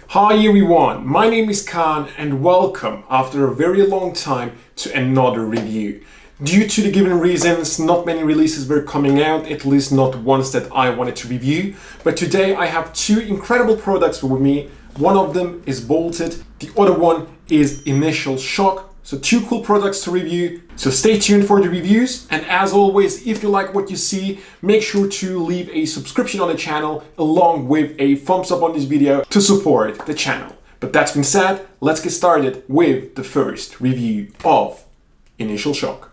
Hi everyone, my name is Khan and welcome after a very long time to another review. Due to the given reasons, not many releases were coming out, at least not ones that I wanted to review. But today I have two incredible products with me. One of them is Bolted, the other one is Initial Shock. So two cool products to review. So stay tuned for the reviews. And as always, if you like what you see, make sure to leave a subscription on the channel along with a thumbs up on this video to support the channel. But that's been said, let's get started with the first review of Initial Shock.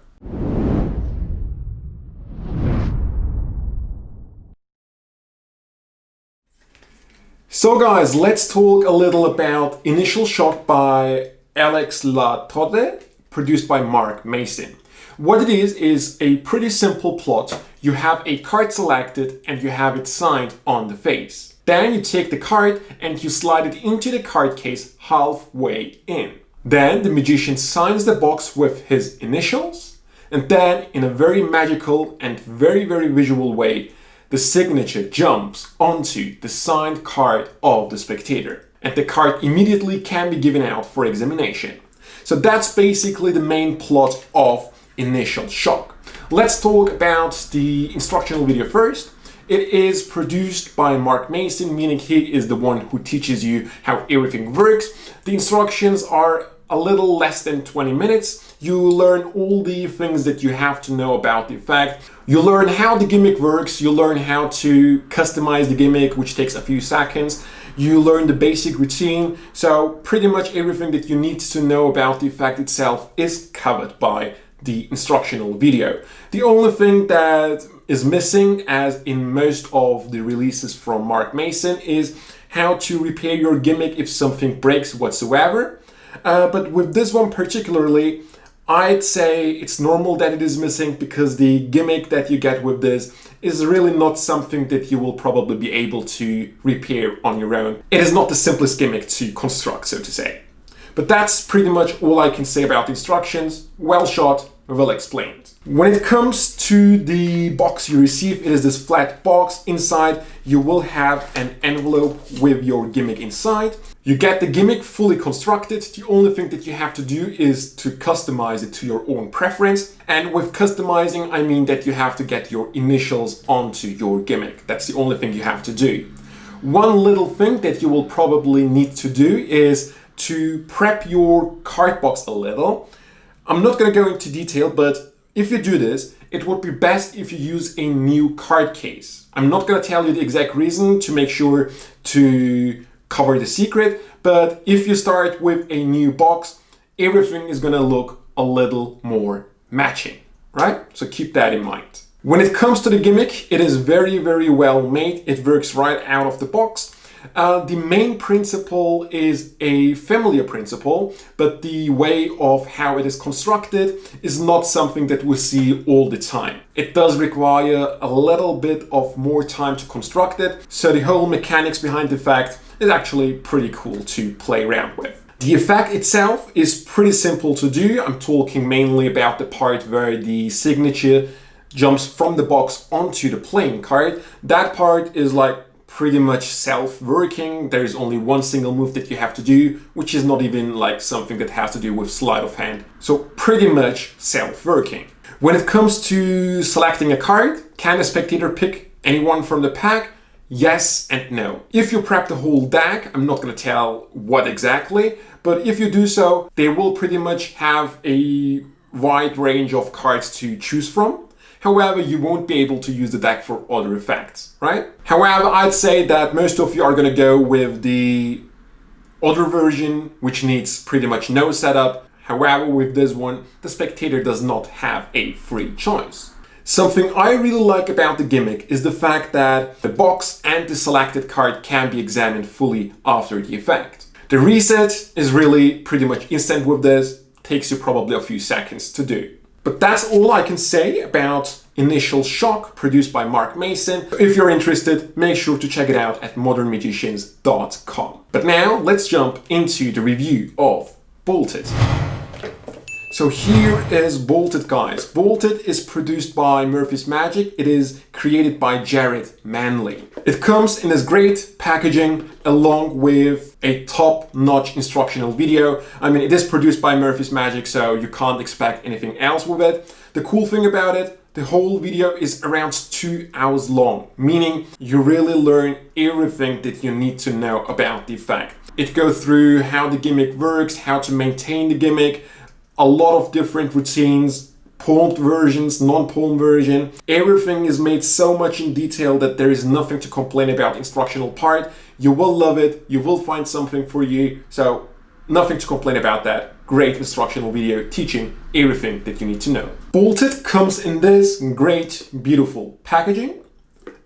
So guys, let's talk a little about Initial Shock by Latorre, produced by Mark Mason. What it is a pretty simple plot. You have a card selected and you have it signed on the face. Then you take the card and you slide it into the card case halfway in. Then the magician signs the box with his initials, and then in a very magical and very visual way, the signature jumps onto the signed card of the spectator, and the card immediately can be given out for examination. So that's basically the main plot of Initial Shock. Let's talk about the instructional video first. It is produced by Mark Mason, meaning he is the one who teaches you how everything works. The instructions are a little less than 20 minutes. You learn all the things that you have to know about the effect. You learn how the gimmick works. You learn how to customize the gimmick, which takes a few seconds. You learn the basic routine. So pretty much everything that you need to know about the effect itself is covered by the instructional video. The only thing that is missing, as in most of the releases from Mark Mason, is how to repair your gimmick if something breaks whatsoever. But with this one particularly, I'd say it's normal that it is missing, because the gimmick that you get with this is really not something that you will probably be able to repair on your own. It is not the simplest gimmick to construct, so to say. But that's pretty much all I can say about the instructions. Well shot, well explained. When it comes to the box you receive, it is this flat box. Inside you will have an envelope with your gimmick inside. You get the gimmick fully constructed. The only thing that you have to do is to customize it to your own preference. And with customizing, I mean that you have to get your initials onto your gimmick. That's the only thing you have to do. One little thing that you will probably need to do is to prep your card box a little. I'm not going to go into detail, but if you do this, it would be best if you use a new card case. I'm not going to tell you the exact reason to make sure to cover the secret, but if you start with a new box, everything is going to look a little more matching, right? So keep that in mind. When it comes to the gimmick, it is very well made. It works right out of the box. The main principle is a familiar principle, but the way of how it is constructed is not something that we see all the time. It does require a little bit of more time to construct it, so the whole mechanics behind the effect is actually pretty cool to play around with. The effect itself is pretty simple to do. I'm talking mainly about the part where the signature jumps from the box onto the playing card. That part is like pretty much self-working. There's only one single move that you have to do, which is not even like something that has to do with sleight of hand. So pretty much self-working. When it comes to selecting a card, can a spectator pick anyone from the pack? Yes and no. If you prep the whole deck, I'm not going to tell what exactly, but if you do so, they will pretty much have a wide range of cards to choose from. However, you won't be able to use the deck for other effects, right? However, I'd say that most of you are going to go with the other version, which needs pretty much no setup. However, with this one, the spectator does not have a free choice. Something I really like about the gimmick is the fact that the box and the selected card can be examined fully after the effect. The reset is really pretty much instant with this. Takes you probably a few seconds to do. But that's all I can say about Initial Shock, produced by Mark Mason. If you're interested, make sure to check it out at modernmagicians.com. But now let's jump into the review of Bolted. So here is Bolted, guys. Bolted is produced by Murphy's Magic. It is created by Jared Manley. It comes in this great packaging along with a top-notch instructional video. I mean, it is produced by Murphy's Magic, so you can't expect anything else with it. The cool thing about it, the whole video is around 2 hours long, meaning you really learn everything that you need to know about the effect. It goes through how the gimmick works, how to maintain the gimmick, a lot of different routines, palmed versions, non-palm version. Everything is made so much in detail that there is nothing to complain about the instructional part. You will love it, you will find something for you, so nothing to complain about that. Great instructional video teaching everything that you need to know. Bolted comes in this great, beautiful packaging.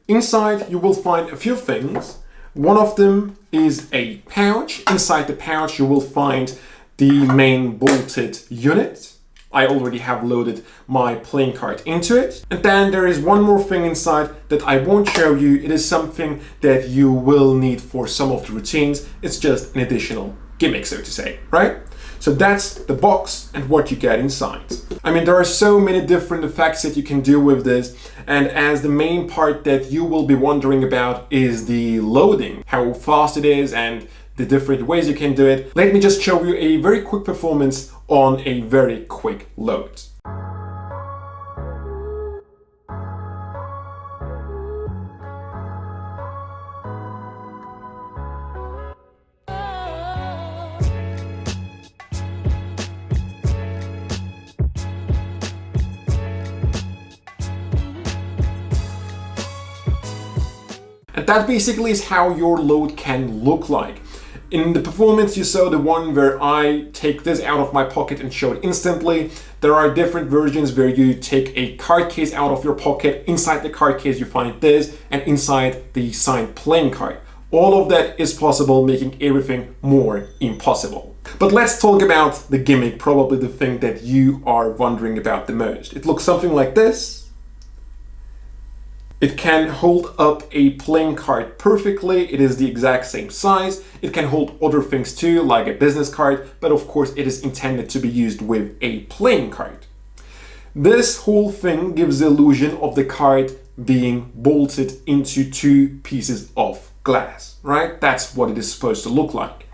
Inside you will find a few things. One of them is a pouch. Inside the pouch you will find the main Bolted unit. I already have loaded my playing card into it. And then there is one more thing inside that I won't show you. It is something that you will need for some of the routines. It's just an additional gimmick, so to say, right? So that's the box and what you get inside. I mean, there are so many different effects that you can do with this. And as the main part that you will be wondering about is the loading, how fast it is and the different ways you can do it. Let me just show you a very quick performance on a very quick load. And that basically is how your load can look like. In the performance, you saw the one where I take this out of my pocket and show it instantly. There are different versions where you take a card case out of your pocket. Inside the card case, you find this, and inside the signed playing card. All of that is possible, making everything more impossible. But let's talk about the gimmick, probably the thing that you are wondering about the most. It looks something like this. It can hold up a playing card perfectly. It is the exact same size. It can hold other things too, like a business card, but of course it is intended to be used with a playing card. This whole thing gives the illusion of the card being bolted into two pieces of glass, right? That's what it is supposed to look like.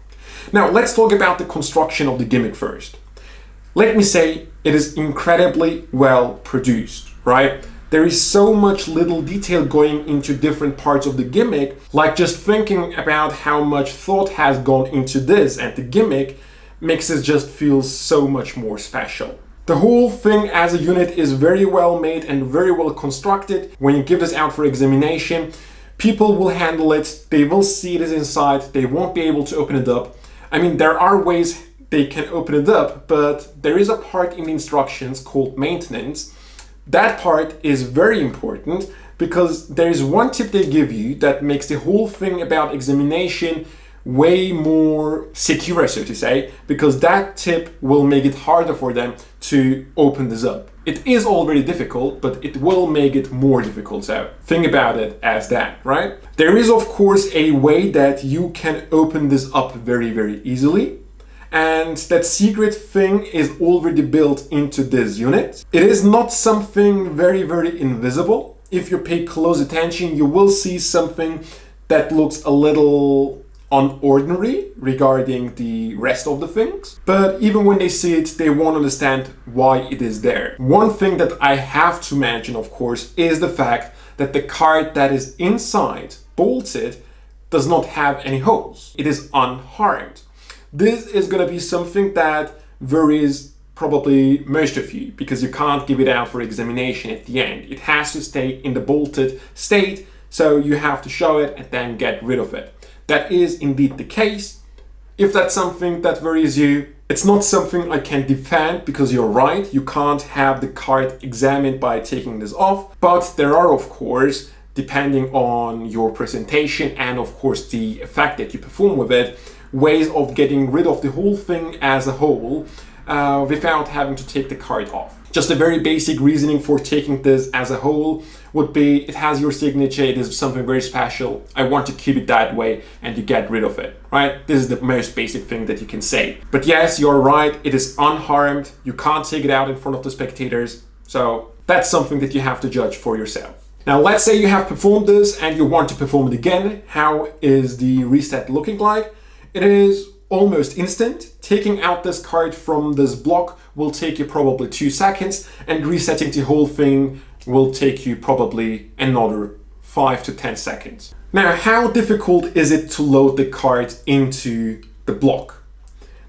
Now let's talk about the construction of the gimmick first. Let me say it is incredibly well produced, right? There is so much little detail going into different parts of the gimmick, like just thinking about how much thought has gone into this and the gimmick makes it just feel so much more special. The whole thing as a unit is very well made and very well constructed. When you give this out for examination, people will handle it, they will see it is inside, they won't be able to open it up. I mean, there are ways they can open it up, but there is a part in the instructions called maintenance. That part is very important because there is one tip they give you that makes the whole thing about examination way more secure, so to say, because that tip will make it harder for them to open this up. It is already difficult, but it will make it more difficult, so think about it as that, right? There is of course a way that you can open this up very, very easily. And that secret thing is already built into this unit. It is not something very, very invisible. If you pay close attention, you will see something that looks a little unordinary regarding the rest of the things. But even when they see it, they won't understand why it is there. One thing that I have to mention, of course, is the fact that the card that is inside, bolted, does not have any holes. It is unharmed. This is going to be something that worries probably most of you because you can't give it out for examination at the end. It has to stay in the bolted state, so you have to show it and then get rid of it. That is indeed the case. If that's something that worries you, it's not something I can defend because you're right. You can't have the card examined by taking this off, but there are, of course, depending on your presentation and of course the effect that you perform with it, ways of getting rid of the whole thing as a whole without having to take the card off. Just a very basic reasoning for taking this as a whole would be it has your signature, it is something very special, I want to keep it that way, and you get rid of it, right? This is the most basic thing that you can say. But yes, you're right, it is unharmed, you can't take it out in front of the spectators, so that's something that you have to judge for yourself. Now let's say you have performed this and you want to perform it again. How is the reset looking like? It is almost instant. Taking out this card from this block will take you probably 2 seconds, and resetting the whole thing will take you probably another 5 to 10 seconds. Now, how difficult is it to load the card into the block?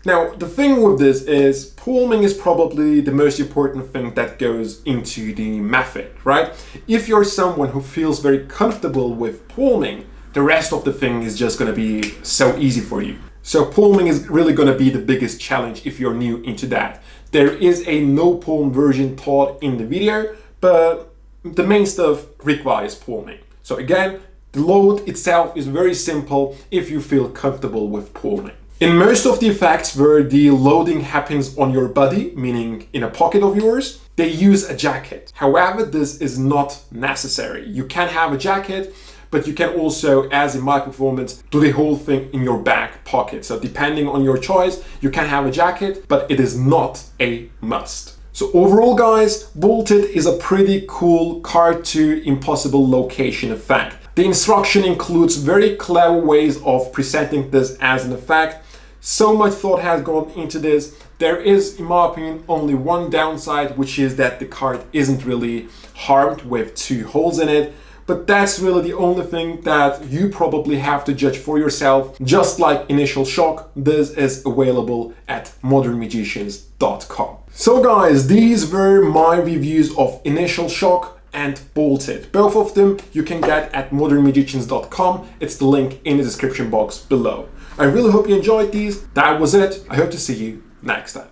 Now, the thing with this is palming is probably the most important thing that goes into the method, right? If you're someone who feels very comfortable with palming, the rest of the thing is just going to be so easy for you. So palming is really going to be the biggest challenge if you're new into that. There is a no palm version taught in the video, but the main stuff requires palming. So again, the load itself is very simple if you feel comfortable with palming. In most of the effects where the loading happens on your body, meaning in a pocket of yours, they use a jacket. However, this is not necessary. You can have a jacket, but you can also, as in my performance, do the whole thing in your back pocket. So depending on your choice, you can have a jacket, but it is not a must. So overall, guys, Bolted is a pretty cool card to impossible location effect. The instruction includes very clever ways of presenting this as an effect. So much thought has gone into this. There is, in my opinion, only one downside, which is that the card isn't really harmed with 2 holes in it. But that's really the only thing that you probably have to judge for yourself. Just like Initial Shock, this is available at modernmagicians.com. So guys, these were my reviews of Initial Shock and Bolted. Both of them you can get at modernmagicians.com. It's the link in the description box below. I really hope you enjoyed these. That was it. I hope to see you next time.